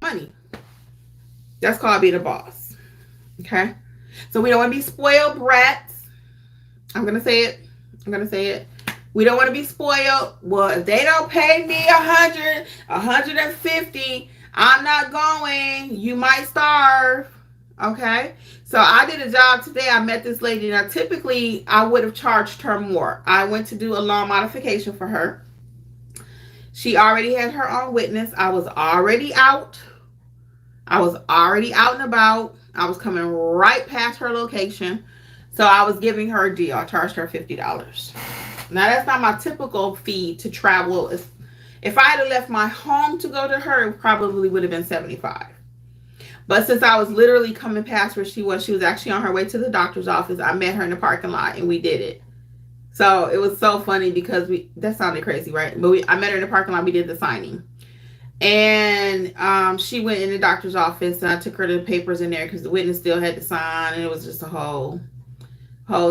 Money. That's called being a boss. Okay? So we don't want to be spoiled brats. I'm going to say it. We don't want to be spoiled. Well, if they don't pay me 100, 150, I'm not going. You might starve. Okay? So I did a job today. I met this lady. Now, typically, I would have charged her more. I went to do a loan modification for her. She already had her own witness. I was already out and about. I was coming right past her location. So I was giving her a deal. I charged her $50. Now, that's not my typical fee to travel. If I had left my home to go to her, it probably would have been $75. But since I was literally coming past where she was actually on her way to the doctor's office. I met her in the parking lot and we did it. So it was so funny because that sounded crazy, right? But I met her in the parking lot. We did the signing. And she went in the doctor's office and I took her the papers in there because the witness still had to sign. And it was just a whole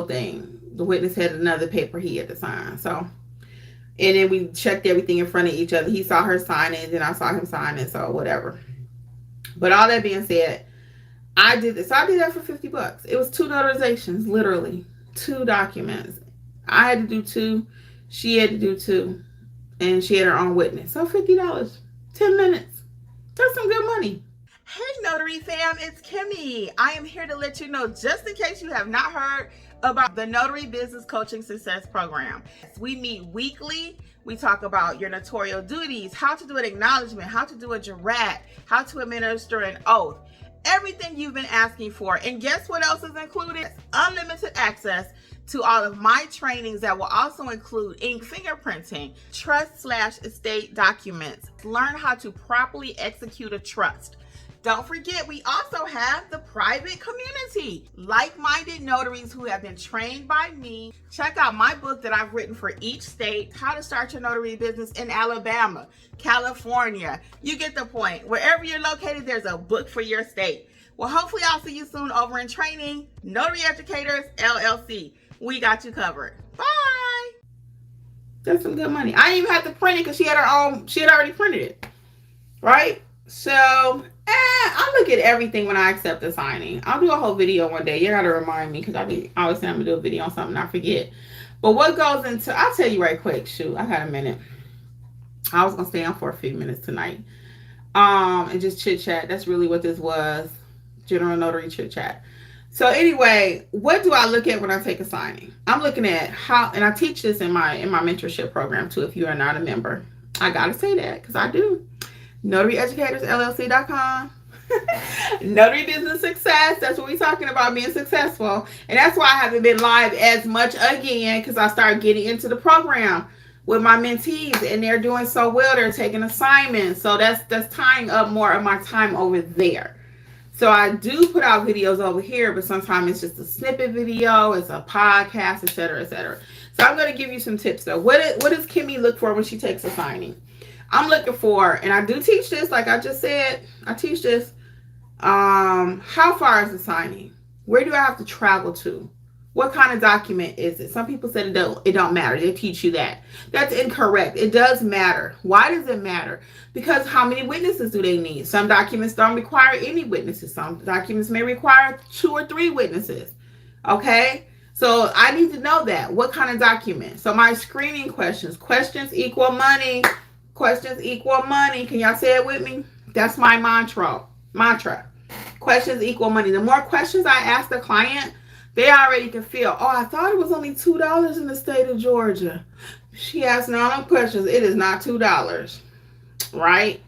thing. The witness had another paper he had to sign. So, and then we checked everything in front of each other. He saw her sign it, and then I saw him sign it, so whatever. But all that being said, I did this. So I did that for $50. It was 2 notarizations, literally 2 documents. I had to do 2. She had to do 2, and she had her own witness. So $50, 10 minutes. That's some good money. Hey, Notary fam, it's Kimmi. I am here to let you know, just in case you have not heard about the Notary Business Coaching Success Program. We meet weekly. We talk about your notarial duties, how to do an acknowledgement, how to do a jurat, how to administer an oath, everything you've been asking for. And guess what else is included? Unlimited access to all of my trainings that will also include ink fingerprinting, trust/estate documents, learn how to properly execute a trust. Don't forget, we also have the private community, like-minded notaries who have been trained by me. Check out my book that I've written for each state, How to Start Your Notary Business in Alabama, California. You get the point. Wherever you're located, there's a book for your state. Well, hopefully I'll see you soon over in training. Notary Educators, LLC. We got you covered. Bye. That's some good money. I didn't even have to print it because she had already printed it. Right? So, I look at everything when I accept a signing. I'll do a whole video one day. You gotta remind me because I always say I'm gonna do a video on something I forget. But what goes into, I'll tell you right quick. Shoot, I got a minute. I was gonna stay on for a few minutes tonight. And just chit chat. That's really what this was. General notary chit chat. So anyway, what do I look at when I take a signing? I'm looking at how, and I teach this in my mentorship program too. If you are not a member, I gotta say that because I do. NotaryEducatorsLLC.com. Notary business success. That's what we're talking about, being successful. And that's why I haven't been live as much again, because I started getting into the program with my mentees and they're doing so well. They're taking assignments. So that's tying up more of my time over there. So I do put out videos over here, but sometimes it's just a snippet video, it's a podcast, etc., etc. So I'm going to give you some tips though. What does Kimmi look for when she takes a signing? I'm looking for, and I do teach this, like I just said, I teach this. How far is the signing? Where do I have to travel to? What kind of document is it? Some people said it don't matter. They teach you that. That's incorrect. It does matter. Why does it matter? Because how many witnesses do they need? Some documents don't require any witnesses. Some documents may require 2 or 3 witnesses. Okay? So I need to know that. What kind of document? So my screening questions. Questions equal money. Questions equal money. Can y'all say it with me? That's my mantra. Questions equal money. The more questions I ask the client, they already can feel, oh, I thought it was only $2 in the state of Georgia. She asked no questions. It is not $2. Right?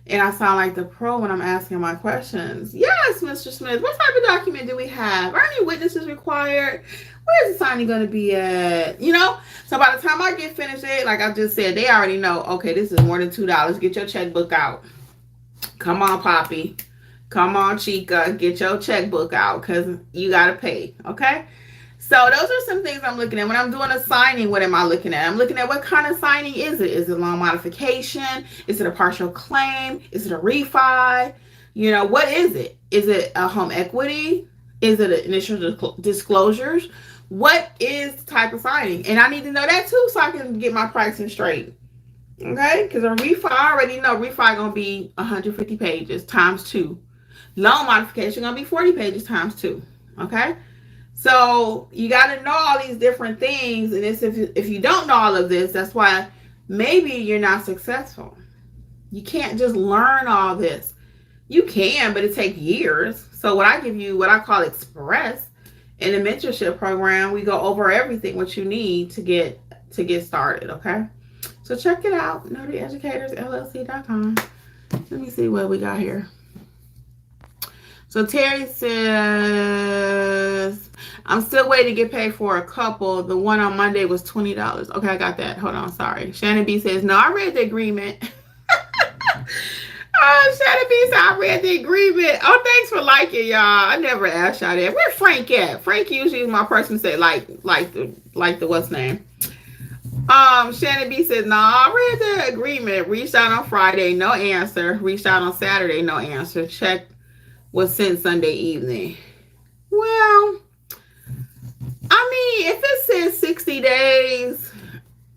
And I sound like the pro when I'm asking my questions. Yes, Mr. Smith. What type of document do we have? Are any witnesses required? Where's the signing going to be at? You know? So by the time I get finished, like I just said, they already know, okay, this is more than $2. Get your checkbook out. Come on, Poppy. Come on, Chica. Get your checkbook out because you got to pay. Okay? So those are some things I'm looking at. When I'm doing a signing, what am I looking at? I'm looking at what kind of signing is it? Is it a loan modification? Is it a partial claim? Is it a refi? You know, what is it? Is it a home equity? Is it initial disclosures? What is the type of signing? And I need to know that too so I can get my pricing straight. Okay? Because a refi, I already know refi going to be 150 pages times 2. Loan modification going to be 40 pages times 2. Okay? So you got to know all these different things. And it's if you don't know all of this, that's why maybe you're not successful. You can't just learn all this. You can, but it takes years. So what I give you, what I call express, in the mentorship program, we go over everything what you need to get started. Okay, so check it out, notaryeducatorsllc.com. Let me see what we got here. So Terry says, I'm still waiting to get paid for a couple. The one on Monday was $20. Okay, I got that. Hold on, sorry. Shannon B says, no, I read the agreement. Shannon B said, I read the agreement. Oh, thanks for liking, y'all. I never asked y'all that. Where Frank at? Frank usually is my person say like the what's name. Shannon B said, no, I read the agreement. Reached out on Friday, no answer. Reached out on Saturday, no answer. Check was sent Sunday evening. Well, I mean, if it says 60 days,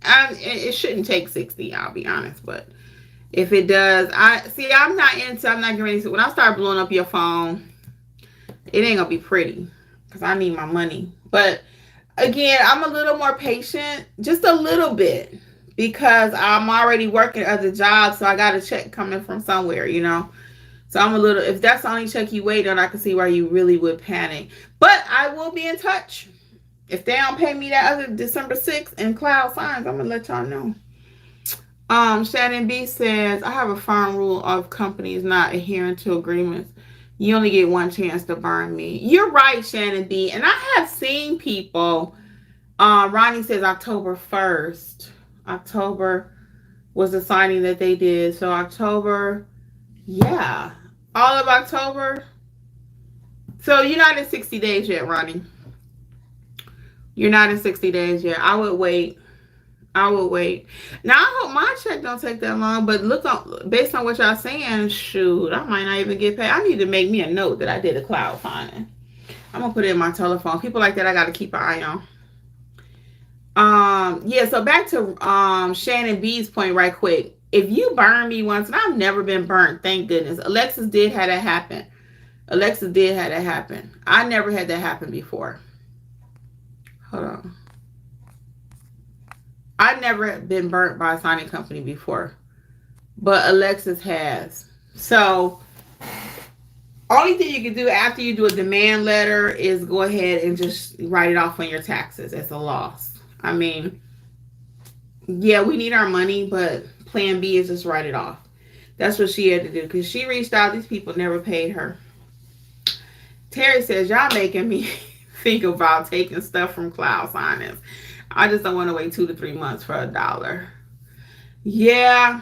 it shouldn't take 60, I'll be honest, but if it does, I'm not getting ready to, when I start blowing up your phone, it ain't gonna be pretty because I need my money. But again, I'm a little more patient, just a little bit, because I'm already working other jobs, so I got a check coming from somewhere, So I'm a little, if that's the only check you wait on, I can see why you really would panic. But I will be in touch. If they don't pay me that other December 6th in cloud signs, I'm gonna let y'all know. Shannon B says, I have a firm rule of companies not adhering to agreements. You only get one chance to burn me. You're right, Shannon B. And I have seen people, Ronnie says October 1st. October was the signing that they did. So October, yeah. All of October. So you're not in 60 days yet, Ronnie. You're not in 60 days yet. I would wait. Now I hope my check don't take that long, but based on what y'all saying, shoot, I might not even get paid. I need to make me a note that I did a cloud signing. I'm gonna put it in my telephone. People like that I gotta keep an eye on. Yeah, so back to Shannon B's point right quick. If you burn me once, and I've never been burnt, thank goodness. Alexis did have that happen. I never had that happen before. Hold on. I've never been burnt by a signing company before, but Alexis has. So only thing you can do after you do a demand letter is go ahead and just write it off on your taxes as a loss. I mean, yeah, we need our money, but plan B is just write it off. That's what she had to do because she reached out. These people never paid her. Terry says, y'all making me think about taking stuff from cloud signings. I just don't want to wait 2 to 3 months for $1. Yeah.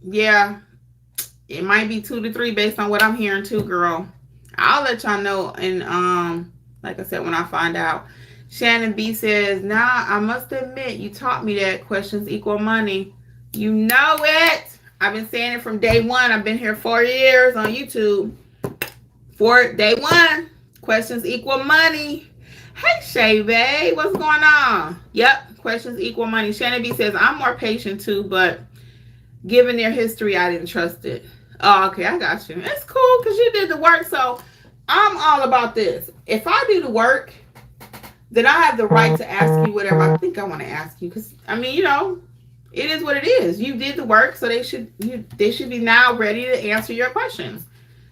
It might be 2 to 3 based on what I'm hearing too, girl. I'll let y'all know. And like I said, when I find out. Shannon B says, nah, I must admit you taught me that questions equal money. You know it. I've been saying it from day one. I've been here 4 years on YouTube. For day one, questions equal money. Hey, Shay Bay, what's going on? Yep, questions equal money. Shannon B says, I'm more patient too, but given their history, I didn't trust it. Oh, okay, I got you. It's cool because you did the work. So I'm all about this. If I do the work, then I have the right to ask you whatever I think I want to ask you. Because, I mean, it is what it is. You did the work, so they should be now ready to answer your questions.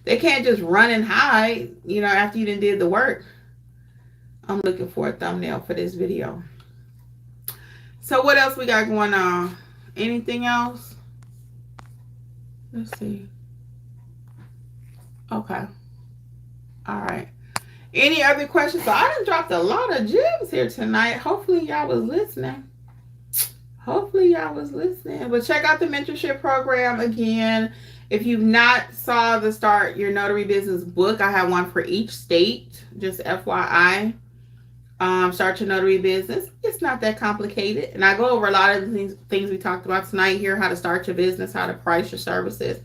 They can't just run and hide, after you did the work. I'm looking for a thumbnail for this video. So what else we got going on? Anything else? Let's see. Okay. All right. Any other questions? So I done dropped a lot of gems here tonight. Hopefully y'all was listening. But check out the mentorship program again. If you've not saw the Start Your Notary Business book, I have one for each state. Just FYI. Start Your Notary Business. It's not that complicated. And I go over a lot of the things we talked about tonight here. How to start your business, how to price your services,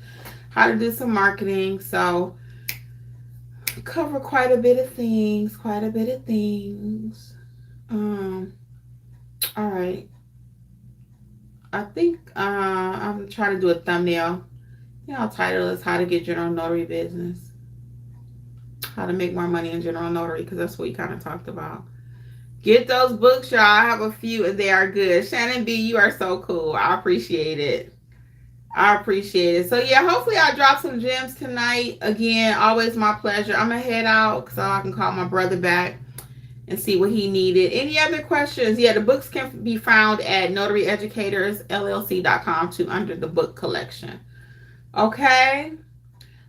how to do some marketing. So cover quite a bit of things. Quite a bit of things. Um. All right. I think I'm trying to do a thumbnail. You know, title is "How to Get General Notary Business." How to make more money in general notary, because that's what we kind of talked about. Get those books, y'all. I have a few and they are good. Shannon B, you are so cool. I appreciate it. I appreciate it. So yeah, hopefully I drop some gems tonight. Again, always my pleasure. I'm gonna head out so I can call my brother back and see what he needed. Any other questions? Yeah, the books can be found at notaryeducatorsllc.com too, under the book collection. Okay.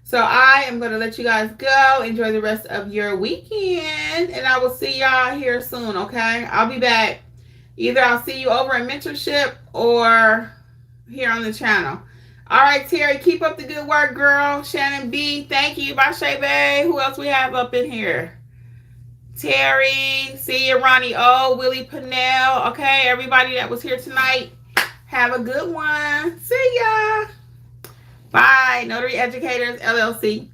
So I am going to let you guys go. Enjoy the rest of your weekend. And I will see y'all here soon, okay? I'll be back. Either I'll see you over at Mentorship or here on the channel. All right, Terry, keep up the good work, girl. Shannon B, thank you. Bye, Shay Bay. Who else we have up in here? Terry, see you, Ronnie O, Willie Pinnell. Okay, everybody that was here tonight, have a good one. See ya. Bye, Notary Educators LLC.